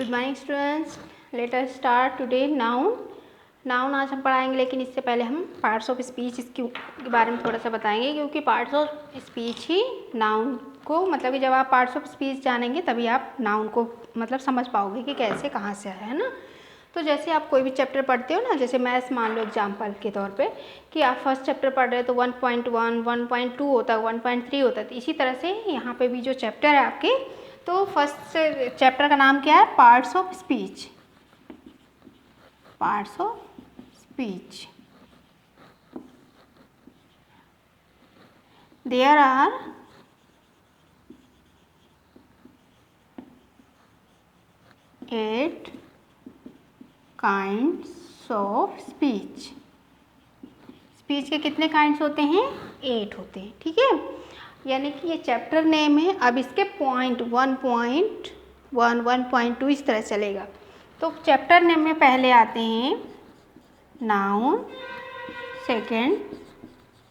Good morning students, let us start today noun आज हम पढ़ाएंगे, लेकिन इससे पहले हम पार्ट्स ऑफ स्पीच इसके बारे में थोड़ा सा बताएंगे, क्योंकि parts of speech he noun को मतलब कि जब आप पार्ट्स ऑफ स्पीच जानेंगे तभी आप नाउन को मतलब समझ पाओगे कि कैसे कहाँ से है ना। तो जैसे आप कोई भी चैप्टर पढ़ते हो ना, जैसे मैथ्स मान लो एग्जाम्पल के तौर पे कि आप फर्स्ट चैप्टर पढ़ रहे हो तो 1.1, 1.2 होता है, 1.3 होता है। तो इसी तरह से यहाँ पे भी जो चैप्टर है आपके, तो फर्स्ट चैप्टर का नाम क्या है? Parts of speech. Parts of speech. There are 8 kinds of speech. Speech के कितने काइंड्स होते हैं? 8 होते हैं, ठीक है। यानी कि ये चैप्टर नेम है। अब इसके पॉइंट 1.1, 1.2 इस तरह चलेगा। तो चैप्टर नेम में पहले आते हैं noun, second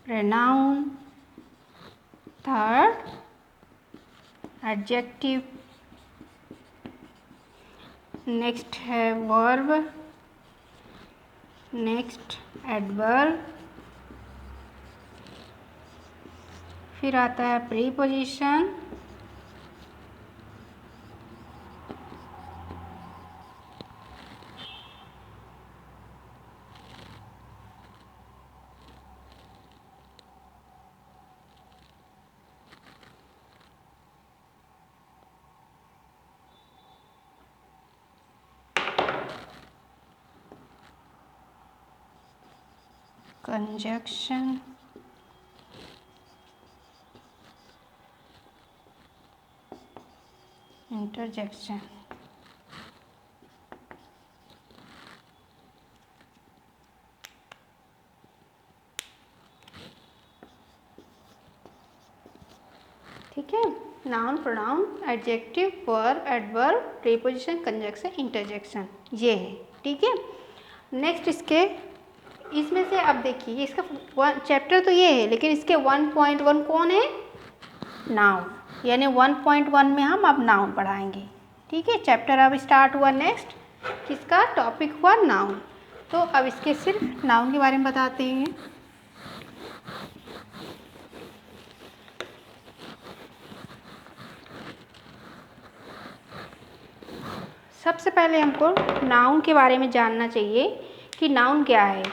pronoun, third adjective, next है वर्ब, नेक्स्ट एडवर्ब, फिर आता है प्रीपोजिशन, कंजक्शन, इंटरजेक्शन। ठीक है, noun, pronoun, adjective, verb, adverb, preposition, conjunction, interjection, ये है, ठीक है। नेक्स्ट इसमें से अब देखिए, इसका चैप्टर तो ये है, लेकिन इसके 1.1 कौन है? नाउन। यानी 1.1 में हम अब नाउन पढ़ाएंगे, ठीक है। चैप्टर अब स्टार्ट हुआ नेक्स्ट, किसका टॉपिक हुआ? नाउन। तो अब इसके सिर्फ नाउन के बारे में बताते हैं। सबसे पहले हमको नाउन के बारे में जानना चाहिए कि नाउन क्या है।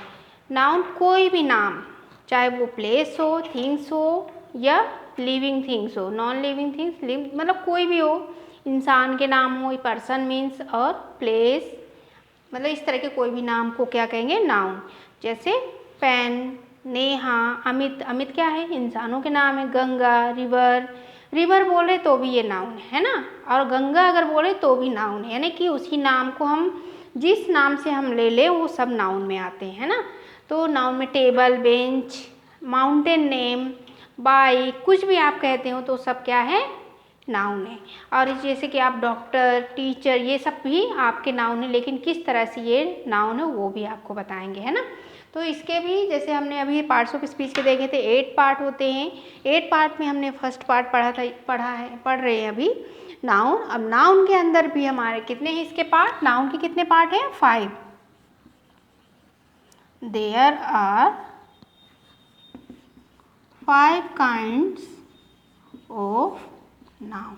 नाउन कोई भी नाम, चाहे वो प्लेस हो, थिंग्स हो या लिविंग थिंग्स हो, नॉन लिविंग थिंग्स, मतलब कोई भी हो, इंसान के नाम हो, पर्सन मीन्स, और प्लेस मतलब इस तरह के कोई भी नाम को क्या कहेंगे? नाउन। जैसे पेन, नेहा, अमित। अमित क्या है? इंसानों के नाम है। गंगा, रिवर, रिवर बोले तो भी ये नाउन है ना, और गंगा अगर बोले तो भी नाउन है। यानी कि उसी नाम को हम जिस नाम से हम ले लें वो सब नाउन में आते हैं, है ना। तो नाउन में table, bench, mountain name, bike, कुछ भी आप कहते हो तो सब क्या है? नाउन है। और जैसे कि आप डॉक्टर, टीचर, ये सब भी आपके नाउन है, लेकिन किस तरह से ये नाउन है वो भी आपको बताएंगे, है ना। तो इसके भी जैसे हमने अभी पार्ट्स ऑफ स्पीच के देखे थे, 8 पार्ट होते हैं। 8 पार्ट में हमने फर्स्ट पार्ट पढ़ रहे हैं अभी नाउन। अब नाउन के अंदर भी हमारे कितने हैं इसके पार्ट? नाउन के कितने पार्ट हैं? 5। There are 5 kinds of noun.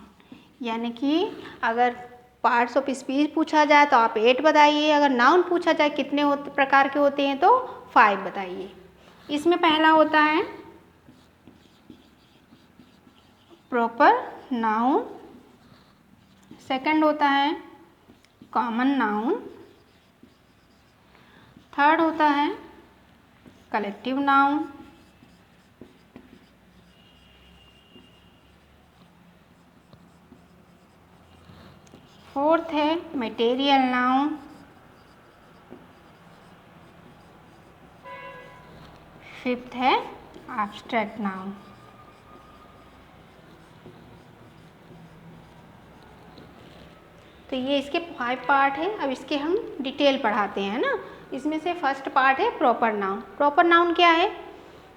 यानी कि अगर पार्ट्स ऑफ स्पीच पूछा जाए तो आप 8 बताइए, अगर नाउन पूछा जाए कितने प्रकार के होते हैं तो 5 बताइए। इसमें पहला होता है प्रॉपर नाउन, सेकंड होता है कॉमन नाउन, थर्ड होता है कलेक्टिव नाउन, फोर्थ है मटेरियल नाउन, फिफ्थ है एब्स्ट्रैक्ट नाउन। तो ये इसके 5 पार्ट हैं। अब इसके हम डिटेल पढ़ाते हैं ना। इसमें से फर्स्ट पार्ट है प्रॉपर नाउन। प्रॉपर नाउन क्या है?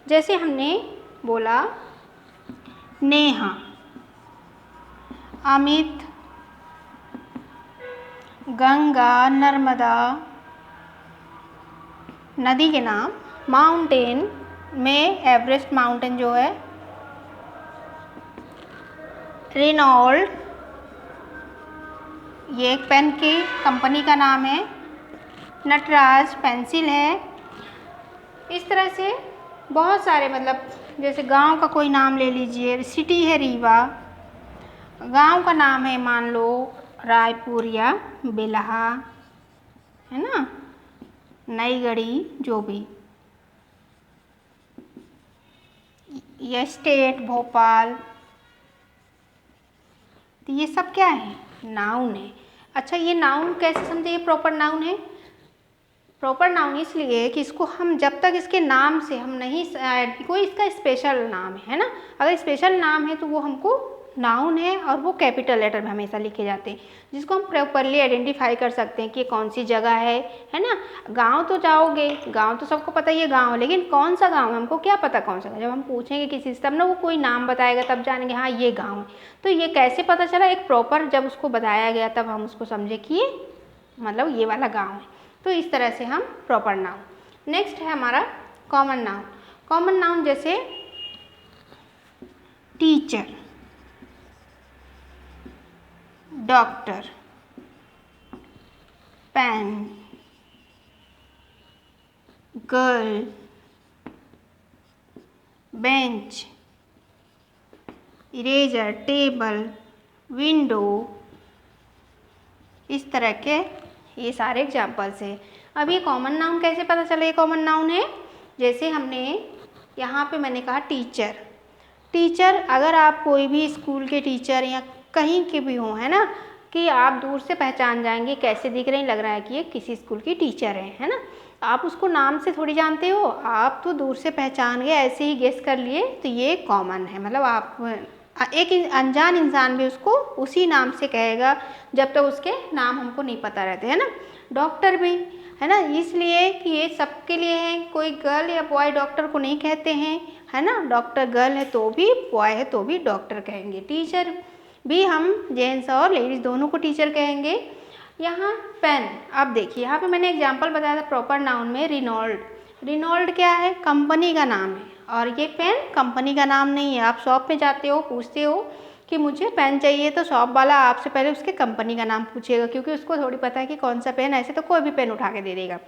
जैसे हमने बोला नेहा, अमित, गंगा, नर्मदा नदी के नाम। माउंटेन में एवरेस्ट माउंटेन जो है। रेनॉल्ड ये एक पेन की कंपनी का नाम है। नटराज पेंसिल है। इस तरह से बहुत सारे, मतलब जैसे गांव का कोई नाम ले लीजिए, सिटी है रीवा, गांव का नाम है मान लो रायपुर या बेलहा, है ना, नई गढ़ी, जो भी। ये स्टेट भोपाल, तो ये सब क्या है, नाउन है। अच्छा, ये नाउन कैसे समझे ये प्रॉपर नाउन है? प्रॉपर नाउन इसलिए कि इसको हम जब तक इसके नाम से हम नहीं, कोई इसका स्पेशल नाम है ना, अगर स्पेशल नाम है तो वो हमको नाउन है और वो कैपिटल लेटर में हमेशा लिखे जाते हैं, जिसको हम प्रॉपरली आइडेंटिफाई कर सकते हैं कि कौन सी जगह है ना। गांव तो जाओगे, गांव तो सबको पता ही है गांव है, लेकिन कौन सा गांव है हमको क्या पता कौन सा। जब हम पूछेंगे किसी से तब ना वो कोई नाम बताएगा, तब जानेंगे हाँ ये गाँव है। तो ये कैसे पता चला? एक प्रॉपर जब उसको बताया गया तब हम उसको समझे कि ये मतलब ये वाला गाँव है। तो इस तरह से हम प्रॉपर नाउन। नेक्स्ट है हमारा कॉमन नाउन। कॉमन नाउन जैसे teacher, doctor, pen, girl, bench, eraser, table, window, इस तरह के ये सारे एग्जाम्पल्स हैं। अब ये कॉमन नाउन कैसे पता चला ये कॉमन नाउन है? जैसे हमने यहाँ पे मैंने कहा टीचर। टीचर, अगर आप कोई भी स्कूल के टीचर या कहीं के भी हों, है ना, कि आप दूर से पहचान जाएंगे, कैसे दिख रहे हैं, लग रहा है कि ये किसी स्कूल की टीचर है ना। आप उसको नाम से थोड़ी जानते हो, आप तो दूर से पहचान गए, ऐसे ही गेस कर लिए, तो ये कॉमन है। मतलब आप एक अनजान इंसान भी उसको उसी नाम से कहेगा जब तक उसके नाम हमको नहीं पता रहते, है ना। डॉक्टर भी, है ना, इसलिए कि ये सबके लिए है, कोई गर्ल या बॉय डॉक्टर को नहीं कहते हैं, है ना। डॉक्टर गर्ल है तो भी, बॉय है तो भी डॉक्टर कहेंगे। टीचर भी हम जेंट्स और लेडीज़ दोनों को टीचर कहेंगे। यहाँ पेन, अब देखिए यहाँ पे मैंने एग्जांपल बताया था प्रॉपर नाउन में रिनॉल्ड। रिनॉल्ड क्या है? कंपनी का नाम है, और ये पेन कंपनी का नाम नहीं है। आप शॉप में जाते हो, पूछते हो कि मुझे पेन चाहिए, तो शॉप वाला आपसे पहले उसके कंपनी का नाम पूछेगा, क्योंकि उसको थोड़ी पता है कि कौन सा पेन, ऐसे तो कोई भी पेन उठा के दे देगा।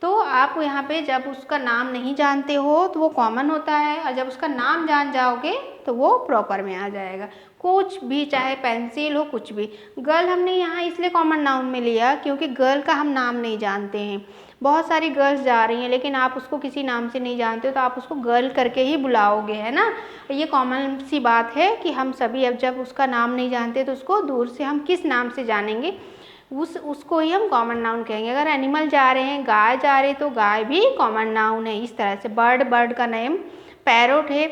तो आप यहाँ पे जब उसका नाम नहीं जानते हो तो वो कॉमन होता है, और जब उसका नाम जान जाओगे तो वो प्रॉपर में आ जाएगा। कुछ भी, चाहे पेंसिल हो, कुछ भी। गर्ल हमने यहाँ इसलिए कॉमन नाउन में लिया क्योंकि गर्ल का हम नाम नहीं जानते हैं। बहुत सारी गर्ल्स जा रही हैं, लेकिन आप उसको किसी नाम से नहीं जानते हो तो आप उसको गर्ल करके ही बुलाओगे, है ना। ये कॉमन सी बात है कि हम सभी अब जब उसका नाम नहीं जानते तो उसको दूर से हम किस नाम से जानेंगे, उसको ही हम कॉमन नाउन कहेंगे। अगर एनिमल जा रहे हैं, गाय जा रही है, तो गाय भी कॉमन नाउन है। इस तरह से बर्ड का नेम, पैरोट है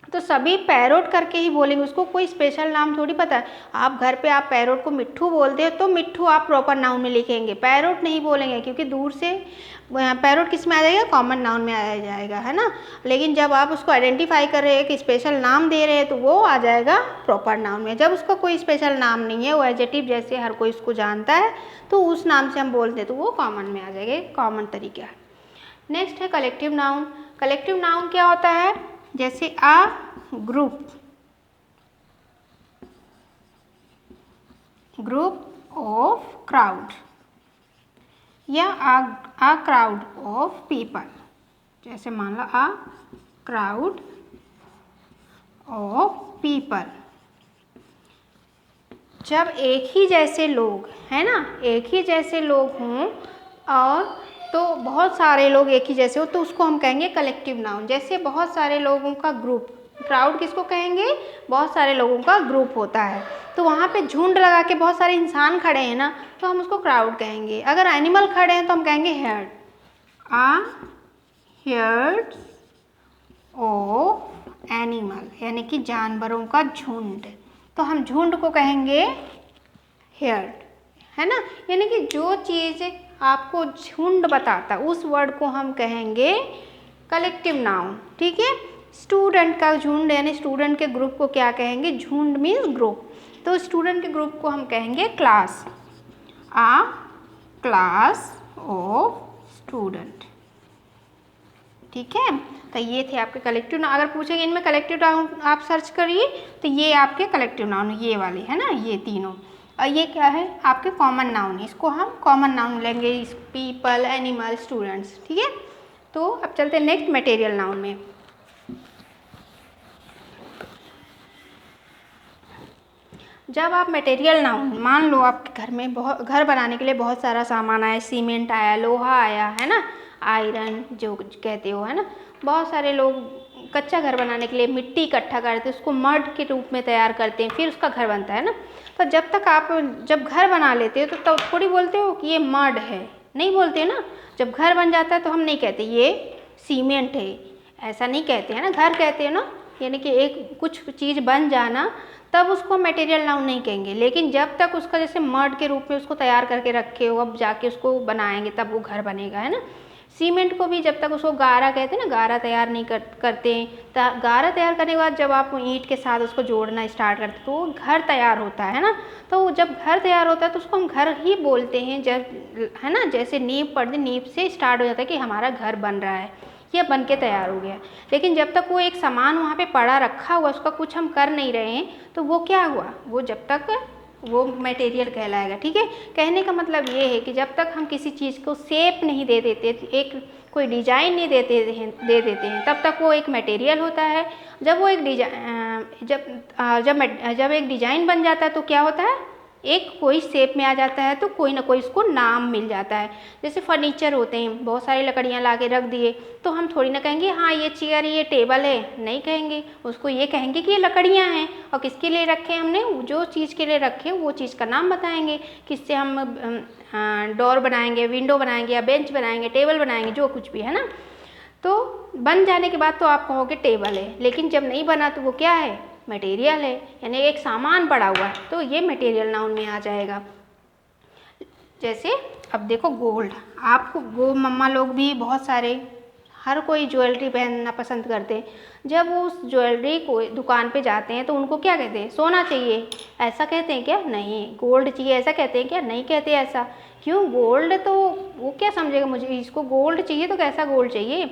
तो सभी पैरोट करके ही बोलेंगे, उसको कोई स्पेशल नाम थोड़ी पता है। आप घर पे आप पैरोट को मिट्ठू बोलते हो तो मिट्ठू आप प्रॉपर नाउन में लिखेंगे, पैरोट नहीं बोलेंगे, क्योंकि दूर से पैरोट किस में आ जाएगा? कॉमन नाउन में आ जाएगा, है ना। लेकिन जब आप उसको आइडेंटिफाई कर रहे हैं कि स्पेशल नाम दे रहे हैं तो वो आ जाएगा प्रॉपर नाउन में। जब उसका कोई स्पेशल नाम नहीं है, वो एडजेक्टिव जैसे हर कोई उसको जानता है तो उस नाम से हम बोलते हैं तो वो कॉमन में आ जाएगा, कॉमन तरीका है। नेक्स्ट है कलेक्टिव नाउन। कलेक्टिव नाउन क्या होता है? जैसे a group, group of crowd, या अ क्राउड ऑफ पीपल। जैसे मान लो अ क्राउड ऑफ पीपल। जब एक ही जैसे लोग, है ना, एक ही जैसे लोग हों और तो बहुत सारे लोग एक ही जैसे हो तो उसको हम कहेंगे कलेक्टिव नाउन। जैसे बहुत सारे लोगों का ग्रुप, क्राउड किसको कहेंगे? बहुत सारे लोगों का ग्रुप होता है, तो वहाँ पे झुंड लगा के बहुत सारे इंसान खड़े हैं ना, तो हम उसको क्राउड कहेंगे। अगर एनिमल खड़े हैं तो हम कहेंगे हर्ड, हर्ड ऑफ एनिमल, यानी कि जानवरों का झुंड, तो हम झुंड को कहेंगे हर्ड, है ना। यानी कि जो चीज़ आपको झुंड बताता उस वर्ड को हम कहेंगे कलेक्टिव नाउन, ठीक है। स्टूडेंट का झुंड, यानी स्टूडेंट के ग्रुप को क्या कहेंगे? झुंड मीन्स ग्रुप, तो स्टूडेंट के ग्रुप को हम कहेंगे class. A class of student. ठीक है, तो ये थे आपके कलेक्टिव नाउन। अगर पूछेंगे इनमें कलेक्टिव नाउन आप सर्च करिए तो ये आपके कलेक्टिव नाउन ये वाले है ना, ये तीनों। और ये क्या है आपके कॉमन नाउन है, इसको हम कॉमन नाउन लेंगे, पीपल, एनिमल, स्टूडेंट्स। ठीक है, तो अब चलते हैं नेक्स्ट मटेरियल नाउन में। जब आप मटेरियल नाउन, मान लो आपके घर में बहुत, घर बनाने के लिए बहुत सारा सामान आया, सीमेंट आया, लोहा आया है ना, आयरन जो कहते हो है ना, बहुत सारे लोग कच्चा घर बनाने के लिए मिट्टी इकट्ठा करते हैं, उसको मड के रूप में तैयार करते हैं, फिर उसका घर बनता है ना। तो जब तक आप जब घर बना लेते हो तो तब थोड़ी बोलते हो कि ये मड है, नहीं बोलते ना। जब घर बन जाता है तो हम नहीं कहते ये सीमेंट है, ऐसा नहीं कहते हैं ना, घर कहते हैं ना। यानी कि एक कुछ चीज़ बन जाना तब उसको मटेरियल नाउन नहीं कहेंगे, लेकिन जब तक उसका जैसे मड के रूप में उसको तैयार करके रखे हो, अब जाके उसको बनाएंगे तब वो घर बनेगा है ना। सीमेंट को भी जब तक उसको गारा कहते हैं ना, गारा तैयार नहीं करते हैं, गारा तैयार करने के बाद जब आप ईंट के साथ उसको जोड़ना स्टार्ट करते हैं तो वो घर तैयार होता है ना। तो जब घर तैयार होता है तो उसको हम घर ही बोलते हैं, जब है ना, जैसे नींव पड़, नींव से स्टार्ट हो जाता है कि हमारा घर बन रहा है या बन के तैयार हो गया। लेकिन जब तक वो एक सामान वहाँ पे पड़ा रखा हुआ, उसका कुछ हम कर नहीं रहे हैं, तो वो क्या हुआ, वो जब तक वो मटेरियल कहलाएगा। ठीक है, कहने का मतलब ये है कि जब तक हम किसी चीज़ को शेप नहीं दे देते, एक कोई डिजाइन नहीं दे देते हैं, तब तक वो एक मटेरियल होता है। जब वो एक जब एक डिजाइन बन जाता है तो क्या होता है, एक कोई शेप में आ जाता है, तो कोई ना कोई उसको नाम मिल जाता है। जैसे फर्नीचर होते हैं, बहुत सारी लकड़ियाँ ला के रख दिए, तो हम थोड़ी ना कहेंगे हाँ ये चेयर, ये टेबल है, नहीं कहेंगे, उसको ये कहेंगे कि ये लकड़ियाँ हैं। और किसके लिए रखे हमने, जो चीज़ के लिए रखे वो चीज़ का नाम बताएंगे, किससे हम डोर बनाएंगे, विंडो बनाएंगे, या बेंच बनाएंगे, टेबल बनाएंगे, जो कुछ भी है ना। तो बन जाने के बाद तो आप कहोगे टेबल है, लेकिन जब नहीं बना तो वो क्या है, मटेरियल है, यानी एक सामान पड़ा हुआ है, तो ये मटेरियल नाउन में आ जाएगा। जैसे अब देखो गोल्ड, आपको वो मम्मा लोग भी बहुत सारे, हर कोई ज्वेलरी पहनना पसंद करते हैं। जब वो उस ज्वेलरी को दुकान पे जाते हैं तो उनको क्या कहते हैं, सोना चाहिए, ऐसा कहते हैं क्या, नहीं। गोल्ड चाहिए ऐसा कहते हैं क्या, नहीं कहते ऐसा। क्यों, गोल्ड तो वो क्या समझेगा, मुझे इसको गोल्ड चाहिए तो कैसा गोल्ड चाहिए,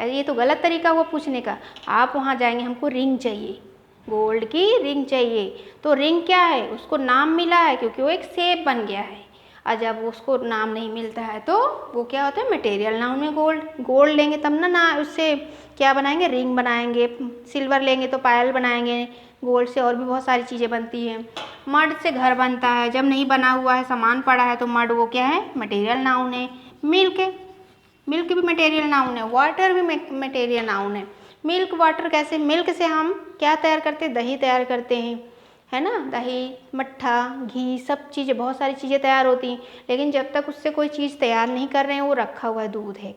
ये तो गलत तरीका हुआ पूछने का। आप वहाँ जाएंगे, हमको रिंग चाहिए, गोल्ड की रिंग चाहिए, तो रिंग क्या है, उसको नाम मिला है क्योंकि वो एक शेप बन गया है। और जब उसको नाम नहीं मिलता है तो वो क्या होता है, मटेरियल नाउन में गोल्ड लेंगे तब ना उससे क्या बनाएंगे, रिंग बनाएंगे। सिल्वर लेंगे तो पायल बनाएंगे, गोल्ड से और भी बहुत सारी चीज़ें बनती हैं। मड से घर बनता है, जब नहीं बना हुआ है, सामान पड़ा है, तो मड वो क्या है, मटेरियल नाउन है। मिल्क भी मटेरियल नाउन है, वाटर भी मटेरियल नाउन है। मिल्क वाटर कैसे, मिल्क से हम क्या तैयार करते हैं, दही तैयार करते हैं, है ना, दही, मट्ठा, घी, सब चीज़ें, बहुत सारी चीज़ें तैयार होती हैं। लेकिन जब तक उससे कोई चीज़ तैयार नहीं कर रहे हैं, वो रखा हुआ है दूध है,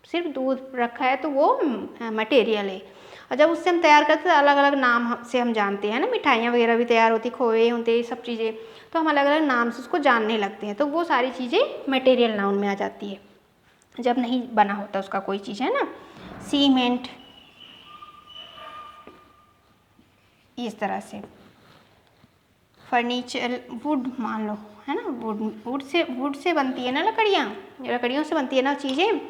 सिर्फ दूध रखा है, तो वो मटेरियल है। और जब उससे हम तैयार करते हैं, अलग अलग नाम से हम जानते हैं ना, मिठाइयाँ वगैरह भी तैयार होती, खोए होते, ये सब चीज़ें, तो हम अलग अलग नाम से उसको जानने लगते हैं, तो वो सारी चीज़ें मटेरियल नाउन में आ जाती है जब नहीं बना होता उसका कोई चीज़, है ना। सीमेंट इस तरह से, फर्नीचर, वुड मान लो, है ना, वुड से बनती है ना लकड़ियों से बनती है ना चीज़ें।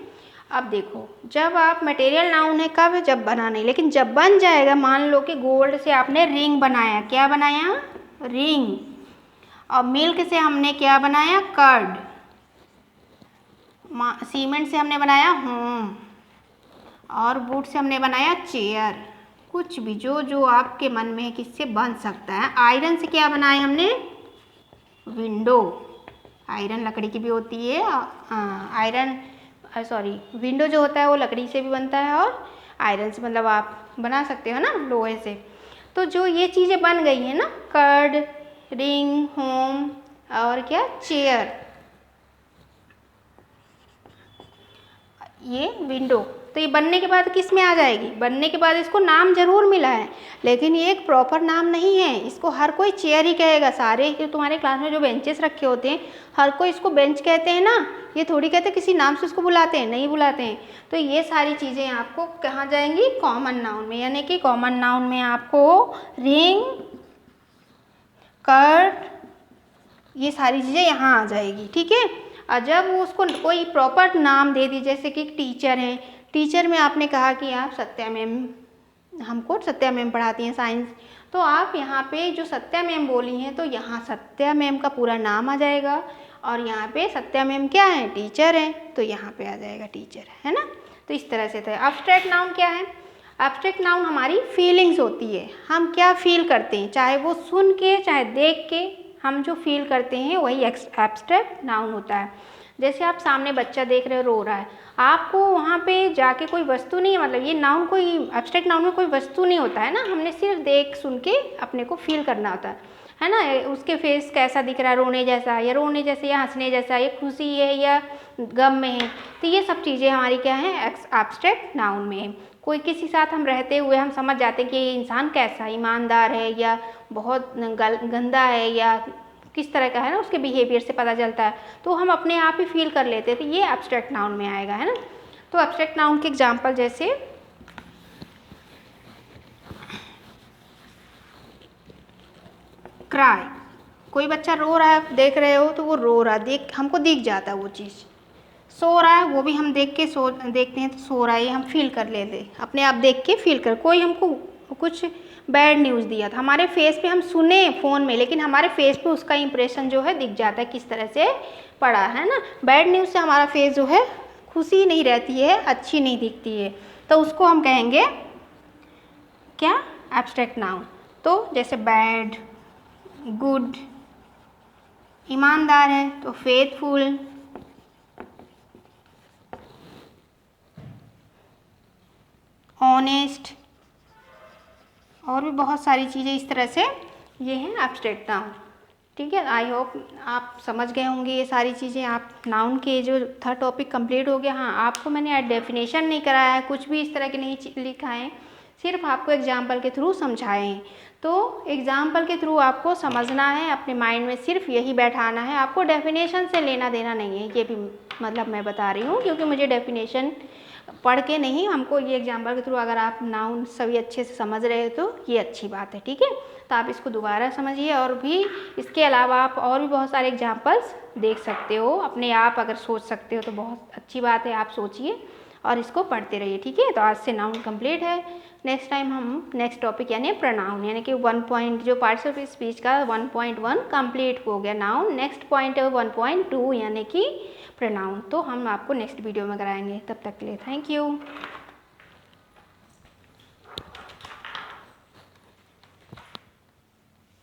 अब देखो, जब आप मटेरियल नाउन है कब, जब बना नहीं, लेकिन जब बन जाएगा, मान लो कि गोल्ड से आपने रिंग बनाया, क्या बनाया, रिंग। और मिल्क से हमने क्या बनाया, कर्ड। सीमेंट से हमने बनाया होम, और वुड से हमने बनाया चेयर। कुछ भी जो आपके मन में है किससे बन सकता है। आयरन से क्या बनाया हमने, विंडो, आयरन लकड़ी की भी होती है, विंडो जो होता है वो लकड़ी से भी बनता है, और आयरन से मतलब आप बना सकते हो ना, लोहे से। तो जो ये चीज़ें बन गई हैं ना, कर्ड, रिंग, होम, और क्या, चेयर, ये विंडो, तो ये बनने के बाद किस में आ जाएगी, बनने के बाद इसको नाम जरूर मिला है, लेकिन ये एक प्रॉपर नाम नहीं है। इसको हर कोई चेयर ही कहेगा, सारे तुम्हारे क्लास में जो बेंचेस रखे होते हैं, हर कोई इसको बेंच कहते हैं ना, ये थोड़ी कहते किसी नाम से इसको बुलाते हैं, नहीं बुलाते हैं। तो ये सारी चीज़ें आपको कहाँ जाएंगी, कॉमन नाउन में, यानी कि कॉमन नाउन में आपको रिंग, कर्ड, ये सारी चीज़ें यहाँ आ जाएगी, ठीक है। और जब वो उसको कोई प्रॉपर नाम दे दी, जैसे कि टीचर हैं, टीचर में आपने कहा कि आप सत्या मैम, हमको सत्या मैम पढ़ाती हैं साइंस, तो आप यहाँ पे जो सत्या मैम बोली हैं तो यहाँ सत्या मैम का पूरा नाम आ जाएगा, और यहाँ पे सत्या मैम क्या है, टीचर हैं, तो यहाँ पे आ जाएगा टीचर, है ना। तो इस तरह से था। एब्स्ट्रैक्ट नाउन क्या है? एब्स्ट्रैक्ट नाउन हमारी फीलिंग्स होती है, हम क्या फील करते हैं, चाहे वो सुन के चाहे देख के, हम जो फील करते हैं वही एब्स्ट्रैक्ट नाउन होता है। जैसे आप सामने बच्चा देख रहे हो रो रहा है, आपको वहाँ पे जाके कोई वस्तु नहीं है, मतलब ये नाउन कोई एब्स्ट्रैक्ट नाउन में कोई वस्तु नहीं होता है ना, हमने सिर्फ देख सुन के अपने को फील करना होता है ना। उसके फेस कैसा दिख रहा है, रोने जैसा या रोने जैसे या हंसने जैसा, या खुशी है या गम में है, तो ये सब चीज़ें हमारी क्या है, एब्स्ट्रैक्ट नाउन में है। कोई किसी साथ हम रहते हुए हम समझ जाते हैं कि ये इंसान कैसा, ईमानदार है या बहुत गंदा है या किस तरह का है ना, उसके बिहेवियर से पता चलता है, तो हम अपने आप ही फील कर लेते हैं, तो ये एब्स्ट्रैक्ट नाउन में आएगा, है ना। तो एब्स्ट्रैक्ट नाउन के एग्जांपल जैसे क्राई, कोई बच्चा रो रहा है, देख रहे हो तो वो रो रहा है, देख हमको दिख जाता है वो चीज़। सो रहा है, वो भी हम देख के देखते हैं तो सो रहा है, ये हम फील कर लेते, अपने आप देख के फील कर। कोई हमको कुछ बैड न्यूज़ दिया था, हमारे फेस पे हम सुने फ़ोन में, लेकिन हमारे फेस पे उसका इंप्रेशन जो है दिख जाता है किस तरह से पड़ा है ना। बैड न्यूज़ से हमारा फेस जो है खुशी नहीं रहती है, अच्छी नहीं दिखती है, तो उसको हम कहेंगे क्या, एब्स्ट्रैक्ट नाउन। तो जैसे बैड, गुड, ईमानदार है तो फेथफुल, ऑनेस्ट, और भी बहुत सारी चीज़ें इस तरह से ये हैं एब्स्ट्रैक्ट नाउन, ठीक है। आई होप आप समझ गए होंगे ये सारी चीज़ें। आप नाउन के जो था टॉपिक कंप्लीट हो गया। हाँ, आपको मैंने डेफिनेशन नहीं कराया है, कुछ भी इस तरह के नहीं लिखा है, सिर्फ आपको एग्जाम्पल के थ्रू समझाए हैं। तो एग्जाम्पल के थ्रू आपको समझना है, अपने माइंड में सिर्फ यही बैठाना है, आपको डेफिनेशन से लेना देना नहीं है, ये भी मतलब मैं बता रही हूँ, क्योंकि मुझे डेफिनेशन पढ़ के नहीं, हमको ये एग्जाम्पल के थ्रू अगर आप नाउन सभी अच्छे से समझ रहे हो तो ये अच्छी बात है, ठीक है। तो आप इसको दोबारा समझिए, और भी इसके अलावा आप और भी बहुत सारे एग्जाम्पल्स देख सकते हो, अपने आप अगर सोच सकते हो तो बहुत अच्छी बात है, आप सोचिए और इसको पढ़ते रहिए, ठीक है। तो आज से नाउन कंप्लीट है। नेक्स्ट टाइम हम नेक्स्ट टॉपिक यानी प्रोनाउन, यानी कि 1 पॉइंट जो पार्ट्स ऑफ स्पीच का 1.1 कंप्लीट हो गया नाउन। नेक्स्ट पॉइंट है 1.2 यानी कि प्रोनाउन, तो हम आपको नेक्स्ट वीडियो में कराएंगे। तब तक के लिए थैंक यू।